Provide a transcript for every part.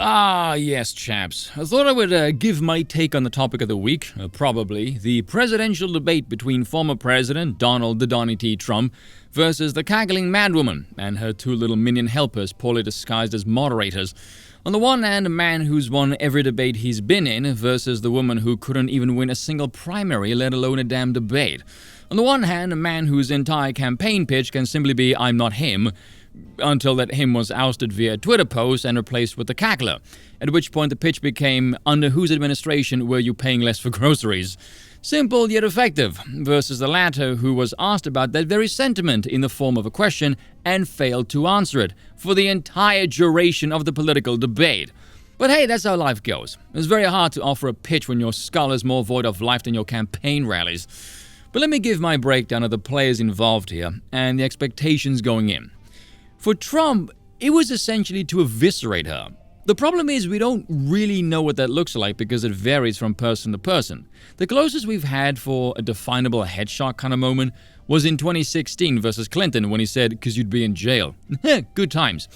Ah, yes, chaps. I thought I would give my take on the topic of the week, probably the presidential debate between former President Donald the Donny T. Trump versus the cackling madwoman and her two little minion helpers poorly disguised as moderators. On the one hand, a man who's won every debate he's been in versus the woman who couldn't even win a single primary, let alone a damn debate. On the one hand, a man whose entire campaign pitch can simply be, "I'm not him," until that him was ousted via a Twitter post and replaced with the cackler, at which point the pitch became, "Under whose administration were you paying less for groceries?" Simple yet effective, versus the latter who was asked about that very sentiment in the form of a question and failed to answer it for the entire duration of the political debate. But hey, that's how life goes. It's very hard to offer a pitch when your skull is more void of life than your campaign rallies. But let me give my breakdown of the players involved here and the expectations going in. For Trump, it was essentially to eviscerate her. The problem is we don't really know what that looks like because it varies from person to person. The closest we've had for a definable headshot kind of moment was in 2016 versus Clinton when he said, "'Cause you'd be in jail." Good times.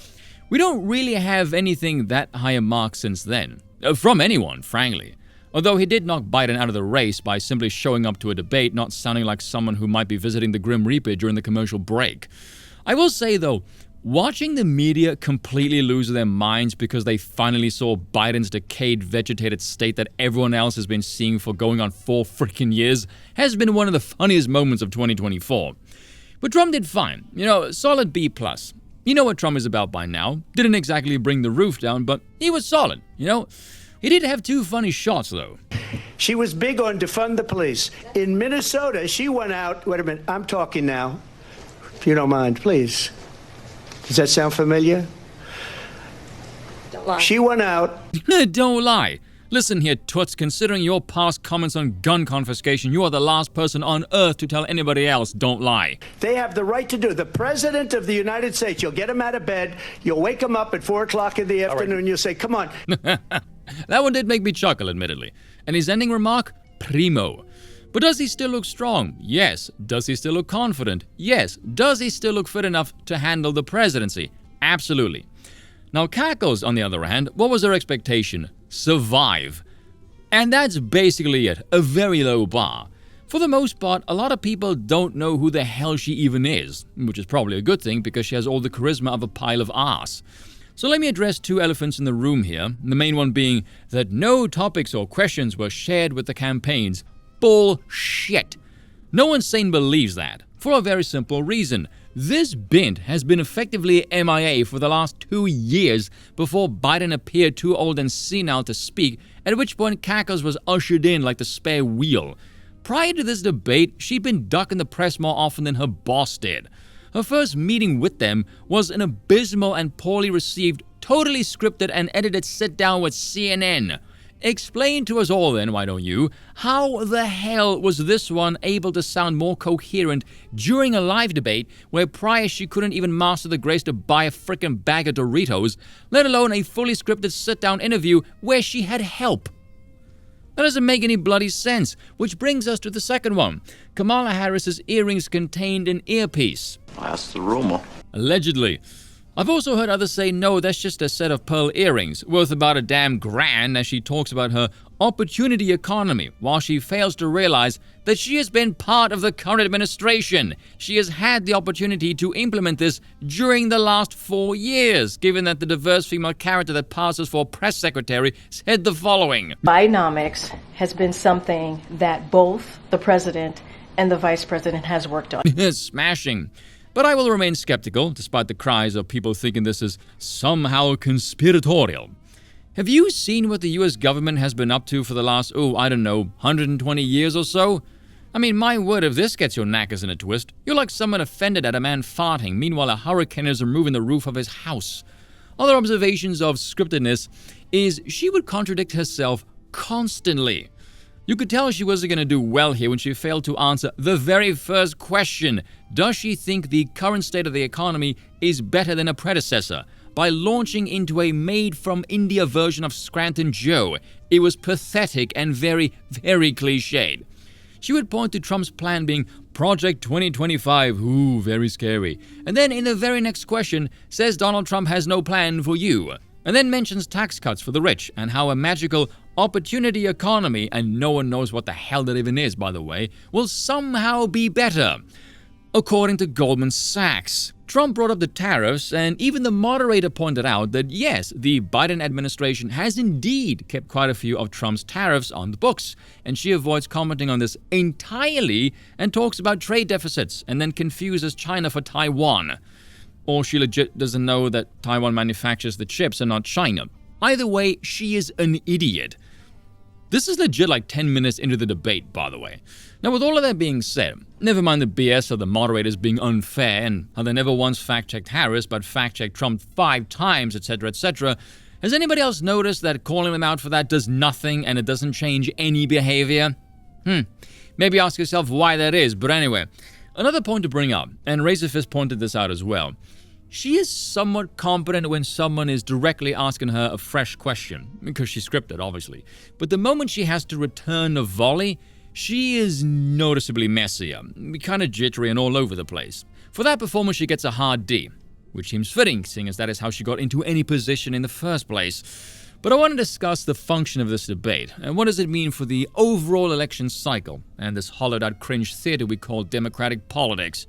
We don't really have anything that high a mark since then. From anyone, frankly. Although he did knock Biden out of the race by simply showing up to a debate, not sounding like someone who might be visiting the Grim Reaper during the commercial break. I will say though, watching the media completely lose their minds because they finally saw Biden's decayed, vegetated state that everyone else has been seeing for going on 4 freaking years has been one of the funniest moments of 2024. But Trump did fine. Solid B+. You know what Trump is about by now. Didn't exactly bring the roof down, but he was solid, He did have 2 funny shots, though. She was big on defund the police. In Minnesota, she went out. Wait a minute, I'm talking now. If you don't mind, please. Does that sound familiar? Don't lie. She went out. Don't lie. Listen here, toots, considering your past comments on gun confiscation, you are the last person on earth to tell anybody else, don't lie. They have the right to do. The President of the United States, you'll get him out of bed, you'll wake him up at 4 o'clock in the afternoon, you'll say, "Come on." That one did make me chuckle, admittedly. And his ending remark? Primo. But does he still look strong? Yes. Does he still look confident? Yes. Does he still look fit enough to handle the presidency? Absolutely. Now, Cackles, on the other hand, what was their expectation? Survive. And that's basically it, a very low bar. For the most part, a lot of people don't know who the hell she even is, which is probably a good thing because she has all the charisma of a pile of ass. So let me address 2 elephants in the room here, the main one being that no topics or questions were shared with the campaigns. Bullshit. No one sane believes that, for a very simple reason. This bint has been effectively MIA for the last 2 years before Biden appeared too old and senile to speak, at which point Cackles was ushered in like the spare wheel. Prior to this debate, she'd been ducking the press more often than her boss did. Her first meeting with them was an abysmal and poorly received, totally scripted and edited sit-down with CNN. Explain to us all then, why don't you, how the hell was this one able to sound more coherent during a live debate where prior she couldn't even master the grace to buy a frickin' bag of Doritos, let alone a fully scripted sit-down interview where she had help? That doesn't make any bloody sense, which brings us to the second one. Kamala Harris's earrings contained an earpiece. That's the rumor. Allegedly. I've also heard others say no, that's just a set of pearl earrings, worth about a damn grand as she talks about her opportunity economy, while she fails to realize that she has been part of the current administration. She has had the opportunity to implement this during the last 4 years, given that the diverse female character that passes for press secretary said the following. Bidenomics has been something that both the president and the vice president has worked on. Smashing. But I will remain skeptical, despite the cries of people thinking this is somehow conspiratorial. Have you seen what the US government has been up to for the last, 120 years or so? I mean, my word, if this gets your knackers in a twist, you're like someone offended at a man farting, meanwhile a hurricane is removing the roof of his house. Other observations of scriptedness is she would contradict herself constantly. You could tell she wasn't going to do well here when she failed to answer the very first question. Does she think the current state of the economy is better than a predecessor? By launching into a made-from-India version of Scranton Joe. It was pathetic and very, very cliched. She would point to Trump's plan being Project 2025, ooh, very scary. And then in the very next question, says Donald Trump has no plan for you. and then mentions tax cuts for the rich and how a magical opportunity economy, and no one knows what the hell that even is, by the way, will somehow be better. According to Goldman Sachs, Trump brought up the tariffs, and even the moderator pointed out that yes, the Biden administration has indeed kept quite a few of Trump's tariffs on the books, and she avoids commenting on this entirely and talks about trade deficits and then confuses China for Taiwan. Or she legit doesn't know that Taiwan manufactures the chips and not China. Either way, she is an idiot. This is legit like 10 minutes into the debate, by the way. Now, with all of that being said, never mind the BS of the moderators being unfair and how they never once fact-checked Harris but fact-checked Trump 5 times, etc., etc., has anybody else noticed that calling them out for that does nothing and it doesn't change any behavior? Maybe ask yourself why that is, but anyway. Another point to bring up, and Razorfist pointed this out as well, she is somewhat competent when someone is directly asking her a fresh question, because she's scripted, obviously. But the moment she has to return a volley, she is noticeably messier, kind of jittery and all over the place. For that performance, she gets a hard D, which seems fitting, seeing as that is how she got into any position in the first place. But I want to discuss the function of this debate, and what does it mean for the overall election cycle, and this hollowed-out cringe theater we call democratic politics.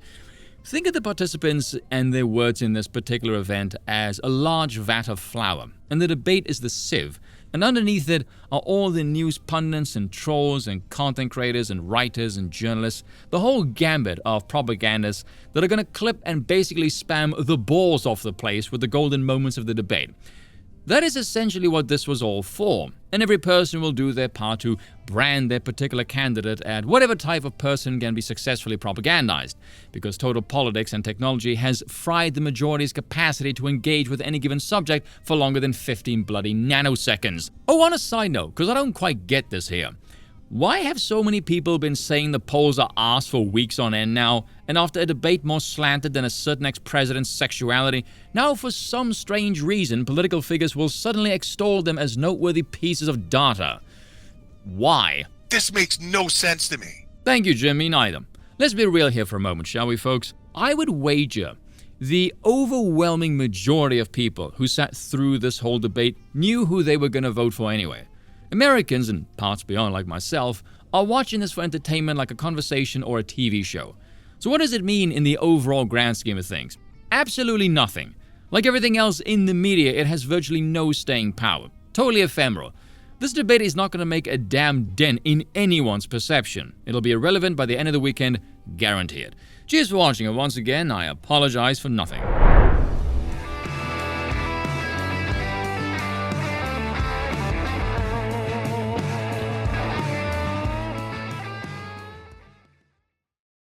Think of the participants and their words in this particular event as a large vat of flour, and the debate is the sieve, and underneath it are all the news pundits and trolls and content creators and writers and journalists, the whole gambit of propagandists that are going to clip and basically spam the balls off the place with the golden moments of the debate. That is essentially what this was all for, and every person will do their part to brand their particular candidate at whatever type of person can be successfully propagandized, because total politics and technology has fried the majority's capacity to engage with any given subject for longer than 15 bloody nanoseconds. Oh, on a side note, because I don't quite get this here. Why have so many people been saying the polls are arse for weeks on end now, and after a debate more slanted than a certain ex-president's sexuality, now for some strange reason political figures will suddenly extol them as noteworthy pieces of data? Why? This makes no sense to me. Thank you, Jim. Me neither. Let's be real here for a moment, shall we, folks? I would wager the overwhelming majority of people who sat through this whole debate knew who they were going to vote for anyway. Americans, and parts beyond like myself, are watching this for entertainment like a conversation or a TV show. So what does it mean in the overall grand scheme of things? Absolutely nothing. Like everything else in the media, it has virtually no staying power. Totally ephemeral. This debate is not going to make a damn dent in anyone's perception. It'll be irrelevant by the end of the weekend, guarantee it. Cheers for watching, and once again, I apologize for nothing.